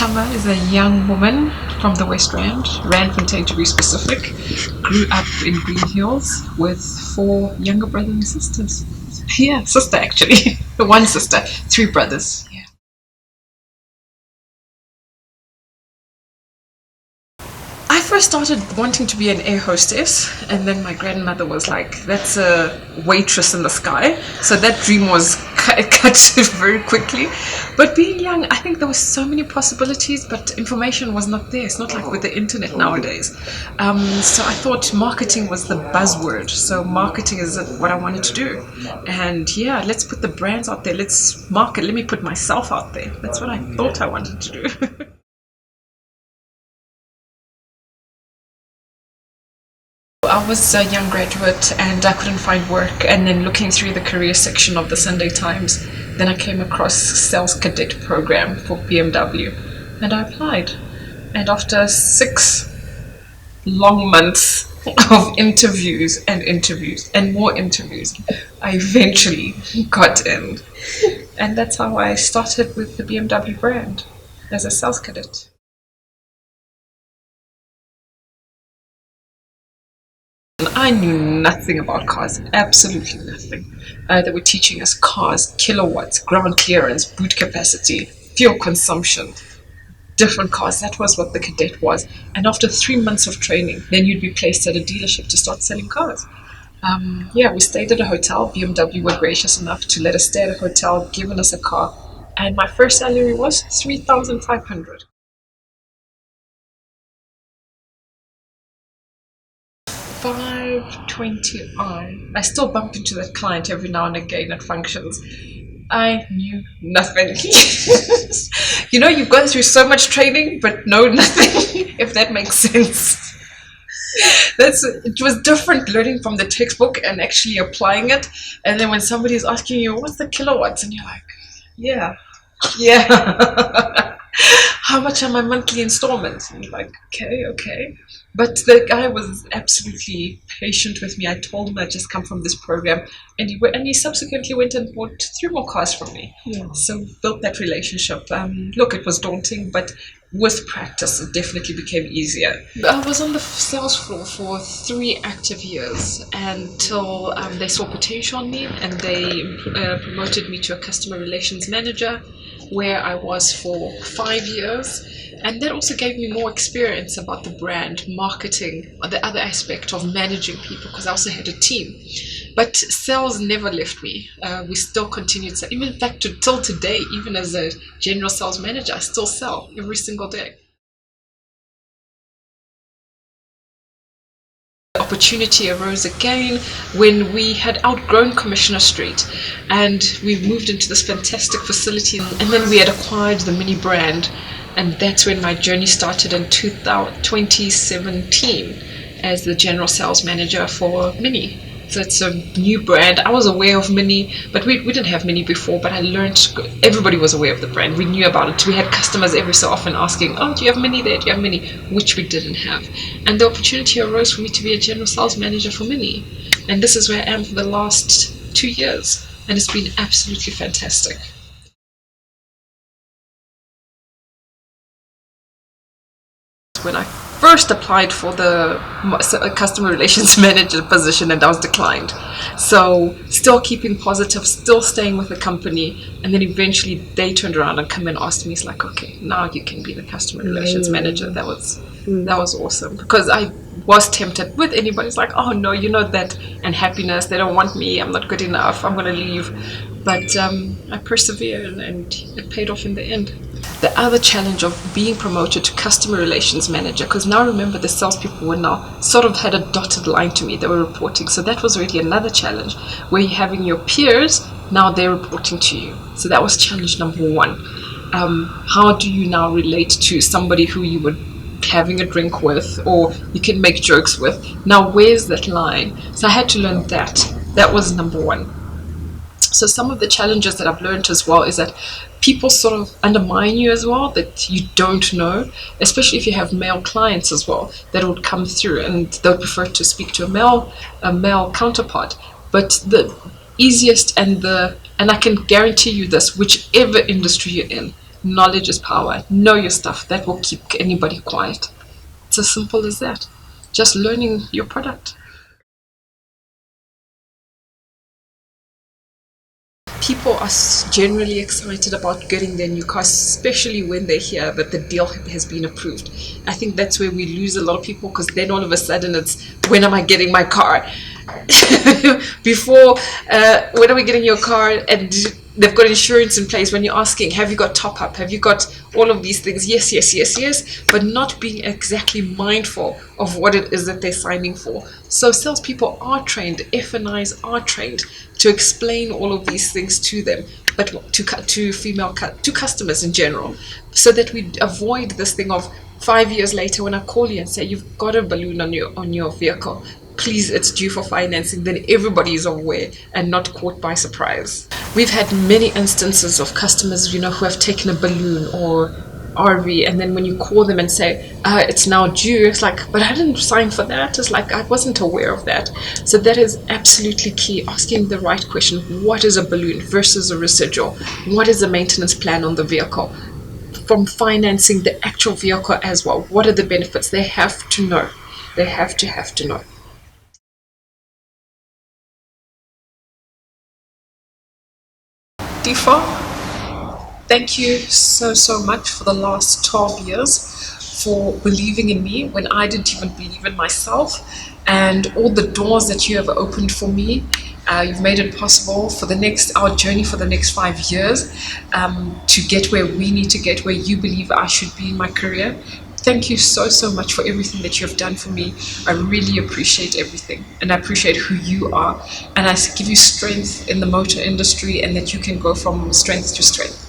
Tama is a young woman from the West Rand, Randfontein to be specific. Grew up in Green Hills with 4 younger brothers and sisters. Yeah, sister actually. One sister, 3 brothers. Yeah. I first started wanting to be an air hostess, and then my grandmother was like, that's a waitress in the sky. So that dream was cut very quickly. But being young, I think there were so many possibilities, but information was not there. It's not like with the internet nowadays. So I thought marketing was the buzzword. So marketing is what I wanted to do. And yeah, let's put the brands out there. Let's market. Let me put myself out there. That's what I thought I wanted to do. I was a young graduate and I couldn't find work, and then looking through the career section of the Sunday Times, then I came across sales cadet program for BMW and I applied. And after 6 long months of interviews and more interviews, I eventually got in. And that's how I started with the BMW brand as a sales cadet. I knew nothing about cars, absolutely nothing. They were teaching us cars, kilowatts, ground clearance, boot capacity, fuel consumption, different cars. That was what the cadet was. And after 3 months of training, then you'd be placed at a dealership to start selling cars. Yeah, we stayed at a hotel. BMW were gracious enough to let us stay at a hotel, giving us a car. And my first salary was 3,500. 520i. I still bump into that client every now and again at functions. I knew nothing. You know, you've gone through so much training, but know nothing, if that makes sense. It was different learning from the textbook and actually applying it. And then when somebody's asking you, what's the kilowatts? And you're like, yeah. How much are my monthly installments? And you're like, okay. But the guy was absolutely patient with me. I told him I'd just come from this program, and he subsequently went and bought 3 more cars from me. Yeah. So built that relationship. Look, it was daunting, but with practice, it definitely became easier. I was on the sales floor for 3 active years until they saw potential in me, and they promoted me to a customer relations manager, where I was for 5 years. And that also gave me more experience about the brand, marketing, the other aspect of managing people, because I also had a team. But sales never left me. We still continued. Even in fact, till today, even as a general sales manager, I still sell every single day. The opportunity arose again when we had outgrown Commissioner Street and we moved into this fantastic facility, and then we had acquired the Mini brand. And that's when my journey started in 2017 as the general sales manager for Mini. So it's a new brand. I was aware of Mini, but we didn't have Mini before, but I learned, everybody was aware of the brand. We knew about it. We had customers every so often asking, oh, do you have Mini there? Do you have Mini? Which we didn't have. And the opportunity arose for me to be a general sales manager for Mini. And this is where I am for the last 2 years. And it's been absolutely fantastic. When I first applied for the customer relations manager position, and I was declined. So still keeping positive, still staying with the company, and then eventually they turned around and come and asked me, it's like, okay, now you can be the customer relations manager. That was awesome, because I was tempted with anybody. It's like, oh no, that unhappiness, they don't want me, I'm not good enough, I'm going to leave. But I persevered and it paid off in the end. The other challenge of being promoted to customer relations manager, because now remember the salespeople were now sort of had a dotted line to me, they were reporting. So that was already another challenge, where you're having your peers, now they're reporting to you. So that was challenge number 1. How do you now relate to somebody who you were having a drink with or you can make jokes with? Now where's that line? So I had to learn that. That was number 1. So some of the challenges that I've learned as well is that people sort of undermine you as well, that you don't know, especially if you have male clients as well that would come through and they'll prefer to speak to a male counterpart. But the easiest and I can guarantee you this, whichever industry you're in, Knowledge is power. Know your stuff. That will keep anybody quiet. It's as simple as that. Just learning your product. People are generally excited about getting their new car, especially when they hear that the deal has been approved. I think that's where we lose a lot of people, because then all of a sudden it's, when am I getting my car? Before, when are we getting your car? And they've got insurance in place. When you're asking, have you got top up? Have you got all of these things? Yes, yes, yes, yes. But not being exactly mindful of what it is that they're signing for. So salespeople are trained, F&Is are trained to explain all of these things to them, but to customers in general, so that we avoid this thing of 5 years later when I call you and say you've got a balloon on your vehicle, please, it's due for financing, then everybody is aware and not caught by surprise. We've had many instances of customers, who have taken a balloon or RV, and then when you call them and say it's now due, it's like, but I didn't sign for that. It's like, I wasn't aware of that. So that is absolutely key, asking the right question. What is a balloon versus a residual? What is the maintenance plan on the vehicle? From financing the actual vehicle as well, what are the benefits? They have to know. They have to know. Defa, thank you so much for the last 12 years, for believing in me when I didn't even believe in myself, and all the doors that you have opened for me. You've made it possible for our journey for the next 5 years, to get where we need to get, where you believe I should be in my career. Thank you so much for everything that you have done for me. I really appreciate everything, and I appreciate who you are, and I give you strength in the motor industry, and that you can go from strength to strength.